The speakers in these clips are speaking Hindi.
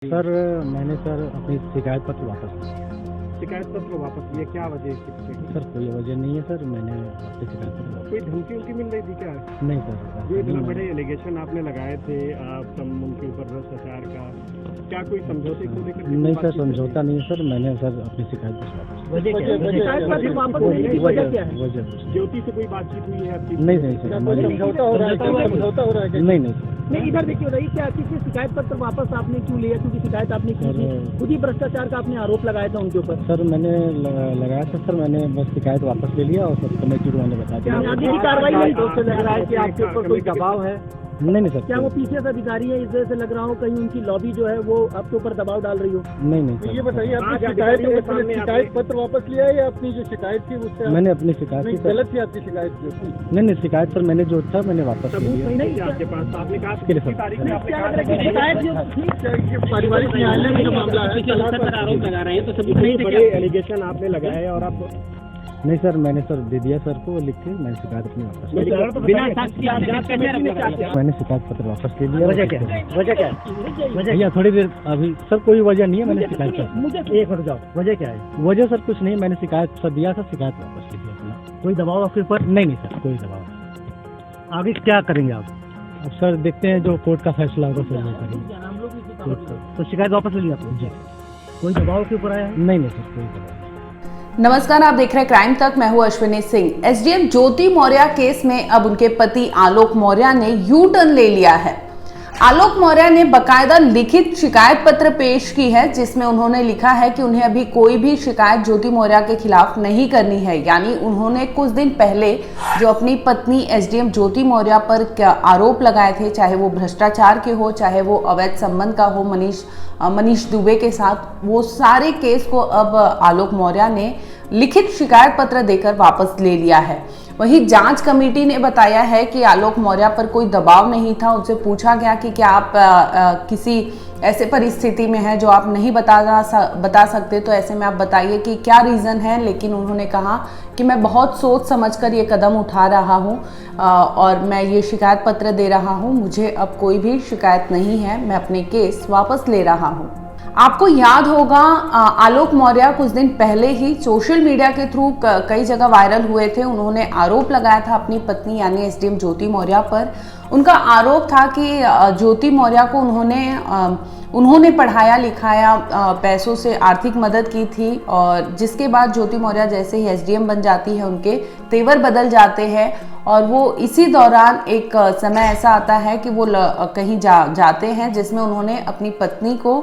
सर मैंने अपनी शिकायत पत्र वापस लिया। शिकायत पत्र वापस लिया, क्या वजह इसके पीछे की? सर कोई वजह नहीं है सर, मैंने अपनी शिकायत पत्र वापस। कोई धमकी उनकी मिल रही थी क्या? नहीं सर, जो इतने बड़े एलिगेशन आपने लगाए थे उनके ऊपर भ्रष्टाचार का, क्या कोई समझौते को लेकर? नहीं सर, समझौता नहीं है सर, मैंने सर अपनी शिकायत पत्र वापस। शिकायत पत्र वापस लेने की वजह क्या है? वजह ज्योति से कोई बातचीत हुई है आपकी? नहीं सर, समझौता हो रहा है? नहीं सर। नहीं, इधर देखिए रही क्या किसी शिकायत पत्र वापस आपने क्यों लिया? क्योंकि शिकायत आपने की थी, खुद ही भ्रष्टाचार का आपने आरोप लगाया था उनके ऊपर। सर मैंने लगाया था सर, मैंने बस शिकायत वापस ले लिया और सब कमेटी को मैंने बता दिया। आगे की कार्रवाई नहीं तो उससे लग रहा है कि आपके ऊपर कोई दबाव है? नहीं सर। क्या वो पीछे से अधिकारी है, इस वजह से लग रहा हो कहीं उनकी लॉबी जो है वो आपके ऊपर दबाव डाल रही हो? नहीं सर। ये बताइए, आपकी शिकायत पत्र वापस लिया है या अपनी जो शिकायत थी उससे? मैंने अपनी शिकायत की। गलत थी आपकी शिकायत जो थी? नहीं शिकायत सर मैंने जो था मैंने वापस ले लिया। नहीं आपके पास आपने कहा पारिवारिक न्यायालय में जो मामला है, आरोप लगा रहे हैं तो सभी बड़े एलिगेशन आपने लगाए और आप नहीं सर, मैंने सर दे दिया सर को लिख के, मैंने शिकायत अपनी वापस। बिना साक्ष्य आप जांच करने मैंने शिकायत पत्र वापस ले लिया। वजह क्या है? भैया थोड़ी देर अभी सर कोई वजह नहीं है, मैंने शिकायत पत्र। मुझे एक हट जाओ, वजह क्या है? वजह सर कुछ नहीं, मैंने शिकायत पत्र दिया था, शिकायत वापस ले लिया अपना। कोई दबाव आपके ऊपर? नहीं सर, कोई दबाव। आगे क्या करेंगे आप? अब सर देखते हैं जो कोर्ट का फैसला होगा सर वो करेंगे। तो शिकायत वापस ले लिया आपने? जी। कोई दबाव के ऊपर आया है? नहीं सर, कोई दबाव। नमस्कार, आप देख रहे हैं क्राइम तक। मैं हूं अश्विनी सिंह। एसडीएम ज्योति मौर्य केस में अब उनके पति आलोक मौर्य ने यू टर्न ले लिया है। आलोक मौर्य ने बकायदा लिखित शिकायत पत्र पेश की है, जिसमें उन्होंने लिखा है कि उन्हें अभी कोई भी शिकायत ज्योति मौर्य के खिलाफ नहीं करनी है। यानी उन्होंने कुछ दिन पहले जो अपनी पत्नी एसडीएम ज्योति मौर्य पर आरोप लगाए थे, चाहे वो भ्रष्टाचार के हो, चाहे वो अवैध संबंध का हो मनीष दुबे के साथ, वो सारे केस को अब आलोक मौर्य ने लिखित शिकायत पत्र देकर वापस ले लिया है। वहीं जांच कमेटी ने बताया है कि आलोक मौर्य पर कोई दबाव नहीं था। उनसे पूछा गया कि क्या आप किसी ऐसे परिस्थिति में हैं जो आप नहीं बता सकते, तो ऐसे में आप बताइए कि क्या रीज़न है। लेकिन उन्होंने कहा कि मैं बहुत सोच समझकर ये कदम उठा रहा हूँ और मैं ये शिकायत पत्र दे रहा हूँ। मुझे अब कोई भी शिकायत नहीं है, मैं अपने केस वापस ले रहा हूँ। आपको याद होगा आलोक मौर्य कुछ दिन पहले ही सोशल मीडिया के थ्रू कई जगह वायरल हुए थे। उन्होंने आरोप लगाया था अपनी पत्नी यानी एसडीएम ज्योति मौर्य पर। उनका आरोप था कि ज्योति मौर्य को उन्होंने पढ़ाया लिखाया, पैसों से आर्थिक मदद की थी, और जिसके बाद ज्योति मौर्य जैसे ही एसडीएम बन जाती है उनके तेवर बदल जाते हैं। और वो इसी दौरान एक समय ऐसा आता है कि वो कहीं जाते हैं जिसमें उन्होंने अपनी पत्नी को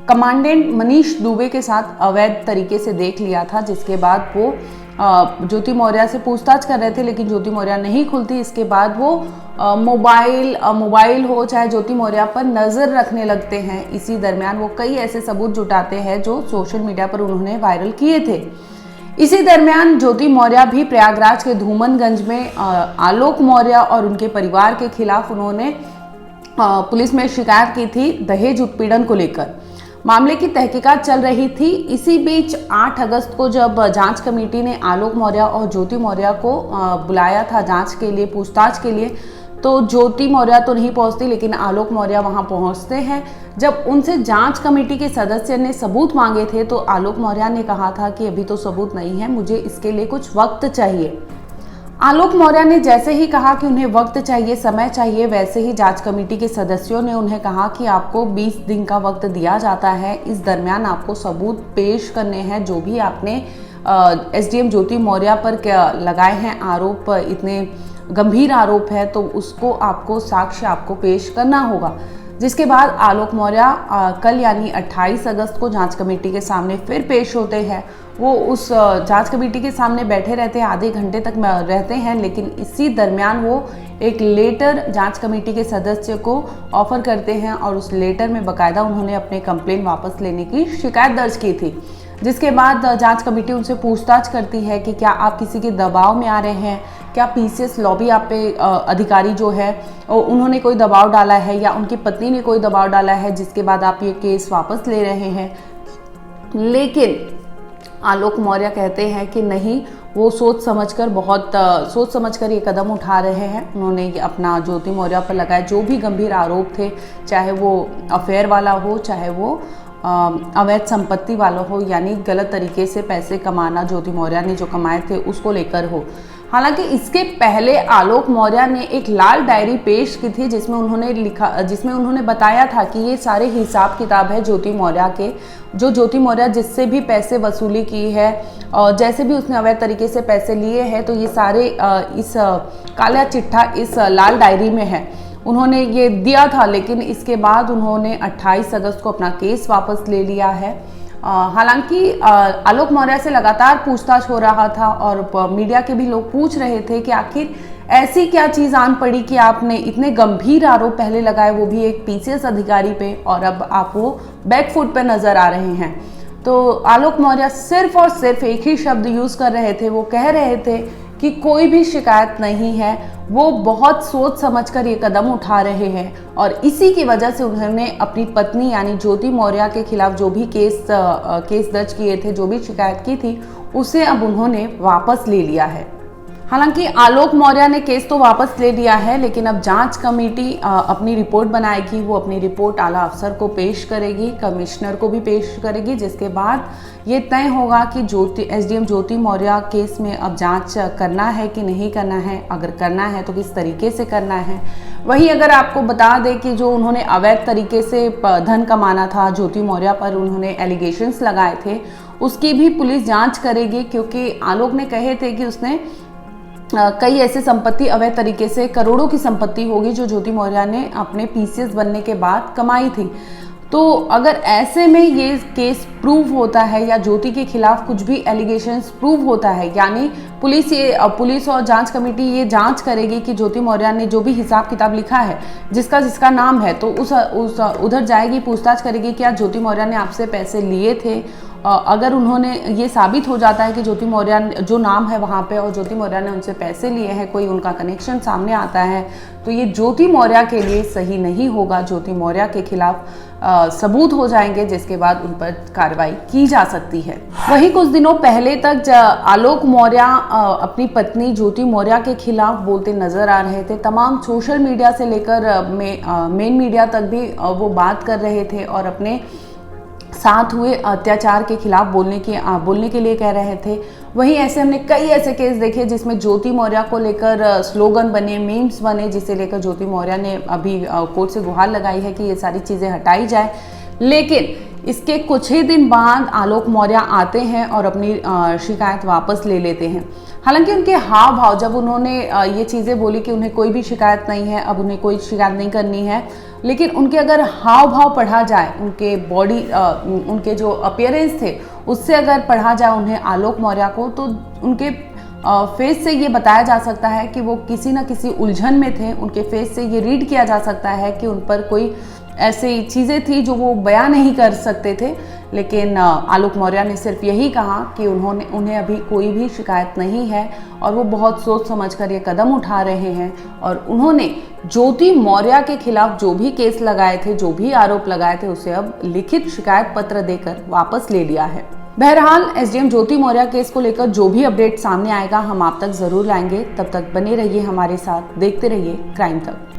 कमांडेंट मनीष दुबे के साथ अवैध तरीके से देख लिया था। जिसके बाद वो ज्योति मौर्य से पूछताछ कर रहे थे, लेकिन ज्योति मौर्य नहीं खुलती। इसके बाद वो मोबाइल हो चाहे ज्योति मौर्य पर नज़र रखने लगते हैं। इसी दरमियान वो कई ऐसे सबूत जुटाते हैं जो सोशल मीडिया पर उन्होंने वायरल किए थे। इसी दरमियान ज्योति मौर्य भी प्रयागराज के धूमनगंज में आलोक मौर्य और उनके परिवार के खिलाफ उन्होंने पुलिस में शिकायत की थी दहेज उत्पीड़न को लेकर। मामले की तहकीकात चल रही थी। इसी बीच 8 अगस्त को जब जांच कमेटी ने आलोक मौर्य और ज्योति मौर्य को बुलाया था जांच के लिए, पूछताछ के लिए, तो ज्योति मौर्य तो नहीं पहुंचती, लेकिन आलोक मौर्य वहां पहुंचते हैं। जब उनसे जांच कमेटी के सदस्य ने सबूत मांगे थे तो आलोक मौर्य ने कहा था कि अभी तो सबूत नहीं है, मुझे इसके लिए कुछ वक्त चाहिए। आलोक मौर्य ने जैसे ही कहा कि उन्हें वक्त चाहिए, समय चाहिए, वैसे ही जांच कमेटी के सदस्यों ने उन्हें कहा कि आपको 20 दिन का वक्त दिया जाता है। इस दरमियान आपको सबूत पेश करने हैं, जो भी आपने एसडीएम ज्योति मौर्य पर लगाए हैं आरोप, इतने गंभीर आरोप है, तो उसको आपको साक्ष्य आपको पेश करना होगा। जिसके बाद आलोक मौर्य कल यानी 28 अगस्त को जांच कमेटी के सामने फिर पेश होते हैं। वो उस जांच कमेटी के सामने बैठे रहते हैं, आधे घंटे तक रहते हैं, लेकिन इसी दरमियान वो एक लेटर जांच कमेटी के सदस्य को ऑफर करते हैं और उस लेटर में बाकायदा उन्होंने अपने कंप्लेन वापस लेने की शिकायत दर्ज की थी। जिसके बाद जांच कमेटी उनसे पूछताछ करती है कि क्या आप किसी के दबाव में आ रहे हैं, क्या पीसीएस लॉबी आप पे अधिकारी जो है उन्होंने कोई दबाव डाला है या उनकी पत्नी ने कोई दबाव डाला है, जिसके बाद आप ये केस वापस ले रहे हैं। लेकिन आलोक मौर्य कहते हैं कि नहीं, वो बहुत सोच समझकर ये कदम उठा रहे हैं। उन्होंने ये अपना ज्योति मौर्य पर लगाए जो भी गंभीर आरोप थे, चाहे वो अफेयर वाला हो, चाहे वो अवैध संपत्ति वाला हो, यानी गलत तरीके से पैसे कमाना ज्योति मौर्य ने जो कमाए थे उसको लेकर हो। हालांकि इसके पहले आलोक मौर्य ने एक लाल डायरी पेश की थी जिसमें उन्होंने बताया था कि ये सारे हिसाब किताब है ज्योति मौर्य के, जो ज्योति मौर्य जिससे भी पैसे वसूली की है और जैसे भी उसने अवैध तरीके से पैसे लिए हैं, तो ये सारे इस काला चिट्ठा इस लाल डायरी में है। उन्होंने ये दिया था, लेकिन इसके बाद उन्होंने 28 अगस्त को अपना केस वापस ले लिया है। हालांकि आलोक मौर्य से लगातार पूछताछ हो रहा था और मीडिया के भी लोग पूछ रहे थे कि आखिर ऐसी क्या चीज़ आन पड़ी कि आपने इतने गंभीर आरोप पहले लगाए, वो भी एक पीसीएस अधिकारी पे, और अब आप वो बैकफुट पे नजर आ रहे हैं। तो आलोक मौर्य सिर्फ और सिर्फ एक ही शब्द यूज कर रहे थे, वो कह रहे थे कि कोई भी शिकायत नहीं है, वो बहुत सोच समझकर ये कदम उठा रहे हैं और इसी की वजह से उन्होंने अपनी पत्नी यानी ज्योति मौर्य के खिलाफ जो भी केस दर्ज किए थे, जो भी शिकायत की थी, उसे अब उन्होंने वापस ले लिया है। हालांकि आलोक मौर्य ने केस तो वापस ले लिया है, लेकिन अब जांच कमेटी अपनी रिपोर्ट बनाएगी। वो अपनी रिपोर्ट आला अफसर को पेश करेगी, कमिश्नर को भी पेश करेगी, जिसके बाद ये तय होगा कि एसडीएम ज्योति मौर्य केस में अब जांच करना है कि नहीं करना है, अगर करना है तो किस तरीके से करना है। वहीं अगर आपको बता दें कि जो उन्होंने अवैध तरीके से धन कमाना था, ज्योति मौर्य पर उन्होंने एलिगेशंस लगाए थे, उसकी भी पुलिस जाँच करेगी, क्योंकि आलोक ने कहे थे कि उसने कई ऐसे संपत्ति अवैध तरीके से करोड़ों की संपत्ति होगी जो ज्योति मौर्य ने अपने पीसीएस बनने के बाद कमाई थी। तो अगर ऐसे में ये केस प्रूव होता है या ज्योति के खिलाफ कुछ भी एलिगेशंस प्रूव होता है, यानी पुलिस और जांच कमेटी ये जांच करेगी कि ज्योति मौर्य ने जो भी हिसाब किताब लिखा है, जिसका नाम है, तो उधर जाएगी, पूछताछ करेगी क्या ज्योति मौर्य ने आपसे पैसे लिए थे। अगर उन्होंने ये साबित हो जाता है कि ज्योति मौर्य जो नाम है वहाँ पे और ज्योति मौर्य ने उनसे पैसे लिए हैं, कोई उनका कनेक्शन सामने आता है, तो ये ज्योति मौर्य के लिए सही नहीं होगा। ज्योति मौर्य के खिलाफ सबूत हो जाएंगे, जिसके बाद उन पर कार्रवाई की जा सकती है। वहीं कुछ दिनों पहले तक आलोक मौर्य अपनी पत्नी ज्योति मौर्य के खिलाफ बोलते नजर आ रहे थे। तमाम सोशल मीडिया से लेकर मेन मीडिया तक भी वो बात कर रहे थे और अपने साथ हुए अत्याचार के खिलाफ बोलने के लिए कह रहे थे। वहीं हमने कई ऐसे केस देखे जिसमें ज्योति मौर्य को लेकर स्लोगन बने, मीम्स बने, जिसे लेकर ज्योति मौर्य ने अभी कोर्ट से गुहार लगाई है कि ये सारी चीज़ें हटाई जाए। लेकिन इसके कुछ ही दिन बाद आलोक मौर्य आते हैं और अपनी शिकायत वापस ले लेते हैं। हालांकि उनके हाव भाव, जब उन्होंने ये चीज़ें बोली कि उन्हें कोई भी शिकायत नहीं है, अब उन्हें कोई शिकायत नहीं करनी है, लेकिन उनके अगर हाव भाव पढ़ा जाए, उनके बॉडी उनके जो अपीयरेंस थे उससे अगर पढ़ा जाए उन्हें आलोक मौर्य को, तो उनके फेस से ये बताया जा सकता है कि वो किसी न किसी उलझन में थे। उनके फेस से ये रीड किया जा सकता है कि उन पर कोई ऐसी चीज़ें थी जो वो बयान नहीं कर सकते थे। लेकिन आलोक मौर्य ने सिर्फ यही कहा कि उन्हें अभी कोई भी शिकायत नहीं है और वो बहुत सोच समझकर ये कदम उठा रहे हैं। और उन्होंने ज्योति मौर्य के खिलाफ जो भी केस लगाए थे, जो भी आरोप लगाए थे, उसे अब लिखित शिकायत पत्र देकर वापस ले लिया है। बहरहाल एसडीएम ज्योति मौर्य केस को लेकर जो भी अपडेट सामने आएगा हम आप तक जरूर लाएंगे। तब तक बने रहिए हमारे साथ, देखते रहिए क्राइम तक।